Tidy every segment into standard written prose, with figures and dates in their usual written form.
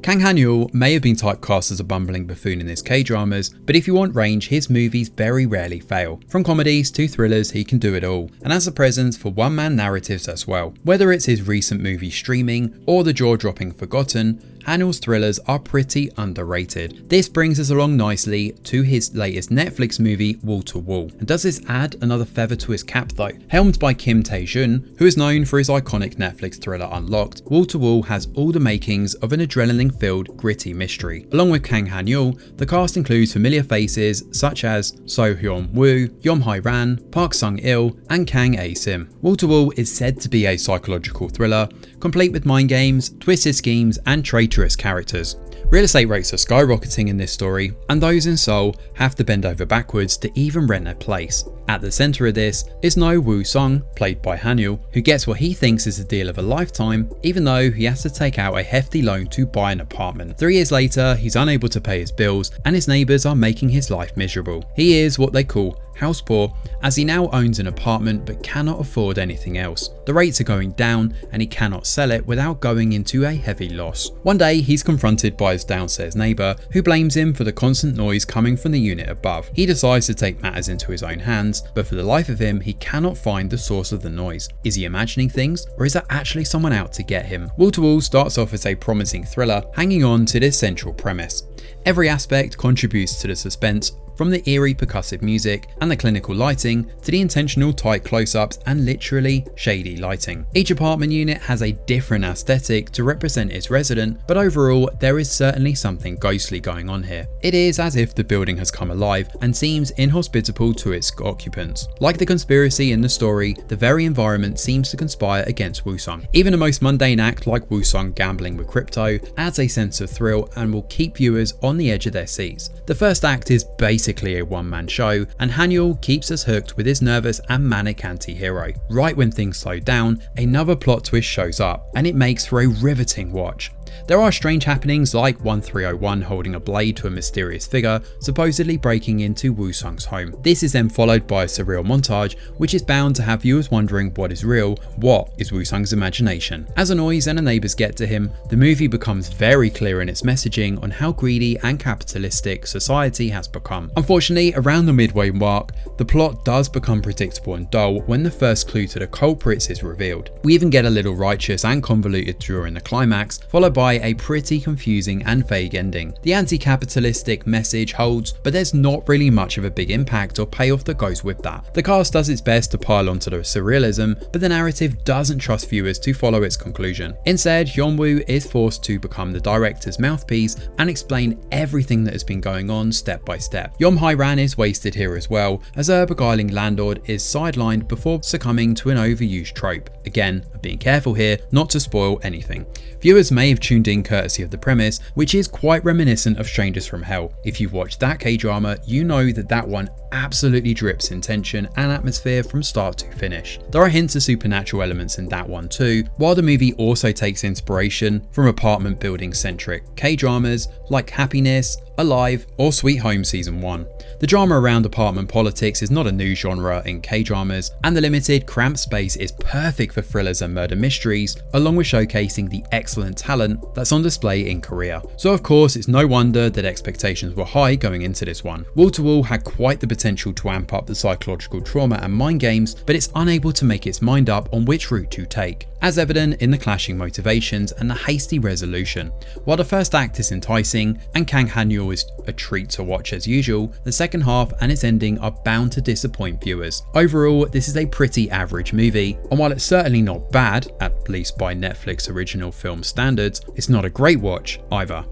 Kang Han-yul may have been typecast as a bumbling buffoon in his K-dramas, but if you want range, his movies very rarely fail. From comedies to thrillers, he can do it all, and has a presence for one-man narratives as well. Whether it's his recent movie Streaming or the jaw-dropping Forgotten, Han-yul's thrillers are pretty underrated. This brings us along nicely to his latest Netflix movie, Wall to Wall. And does this add another feather to his cap though? Helmed by Kim Tae-jun, who is known for his iconic Netflix thriller Unlocked, Wall to Wall has all the makings of an adrenaline-filled, gritty mystery. Along with Kang Han-yul, the cast includes familiar faces such as So Hyun-woo, Yeom Hae-ran, Park Sung-il, and Kang A-sim. Wall to Wall is said to be a psychological thriller, complete with mind games, twisted schemes, and traitorous characters. Real estate rates are skyrocketing in this story, and those in Seoul have to bend over backwards to even rent their place. At the centre of this is No Woo-sung, played by Han-yul, who gets what he thinks is the deal of a lifetime, even though he has to take out a hefty loan to buy an apartment. 3 years later, he's unable to pay his bills, and his neighbours are making his life miserable. He is what they call house poor, as he now owns an apartment but cannot afford anything else. The rates are going down and he cannot sell it without going into a heavy loss. One day he's confronted by his downstairs neighbour, who blames him for the constant noise coming from the unit above. He decides to take matters into his own hands, but for the life of him he cannot find the source of the noise. Is he imagining things, or is there actually someone out to get him? Wall to Wall starts off as a promising thriller, hanging on to this central premise. Every aspect contributes to the suspense, from the eerie percussive music and the clinical lighting to the intentional tight close-ups and literally shady lighting. Each apartment unit has a different aesthetic to represent its resident, but overall there is certainly something ghostly going on here. It is as if the building has come alive and seems inhospitable to its occupants. Like the conspiracy in the story, the very environment seems to conspire against Woo-sung. Even a most mundane act like Woo-sung gambling with crypto adds a sense of thrill and will keep viewers on the edge of their seats. The first act is basically a one-man show, and Han-yul keeps us hooked with his nervous and manic anti-hero. Right when things slow down, another plot twist shows up, and it makes for a riveting watch. There are strange happenings like 1301 holding a blade to a mysterious figure supposedly breaking into Woo-sung's home. This is then followed by a surreal montage which is bound to have viewers wondering what is real, what is Woo-sung's imagination. As a noise and the neighbours get to him, the movie becomes very clear in its messaging on how greedy and capitalistic society has become. Unfortunately, around the midway mark, the plot does become predictable and dull when the first clue to the culprits is revealed. We even get a little righteous and convoluted during the climax, followed by a pretty confusing and vague ending. The anti-capitalistic message holds, but there's not really much of a big impact or payoff that goes with that. The cast does its best to pile onto the surrealism, but the narrative doesn't trust viewers to follow its conclusion. Instead, Hyun-woo is forced to become the director's mouthpiece and explain everything that has been going on step by step. Yeom Hae-ran is wasted here as well, as a beguiling landlord is sidelined before succumbing to an overused trope. Again, I'm being careful here not to spoil anything. Viewers may have tuned in courtesy of the premise, which is quite reminiscent of Strangers from Hell. If you've watched that K-drama, you know that one absolutely drips in tension and atmosphere from start to finish. There are hints of supernatural elements in that one too, while the movie also takes inspiration from apartment building centric K-dramas like Happiness, Alive, or Sweet Home Season 1. The drama around apartment politics is not a new genre in K-dramas, and the limited, cramped space is perfect for thrillers and murder mysteries, along with showcasing the excellent talent that's on display in Korea. So of course, it's no wonder that expectations were high going into this one. Wall to Wall had quite the potential to amp up the psychological trauma and mind games, but it's unable to make its mind up on which route to take, as evident in the clashing motivations and the hasty resolution. While the first act is enticing and Kang Han-yul is a treat to watch as usual, the second half and its ending are bound to disappoint viewers. Overall, this is a pretty average movie, and while it's certainly not bad, at least by Netflix original film standards, it's not a great watch either.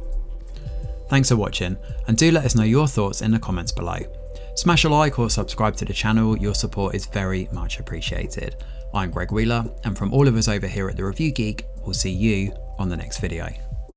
Thanks for watching, and do let us know your thoughts in the comments below. Smash a like or subscribe to the channel, your support is very much appreciated. I'm Greg Wheeler, and from all of us over here at The Review Geek, we'll see you on the next video.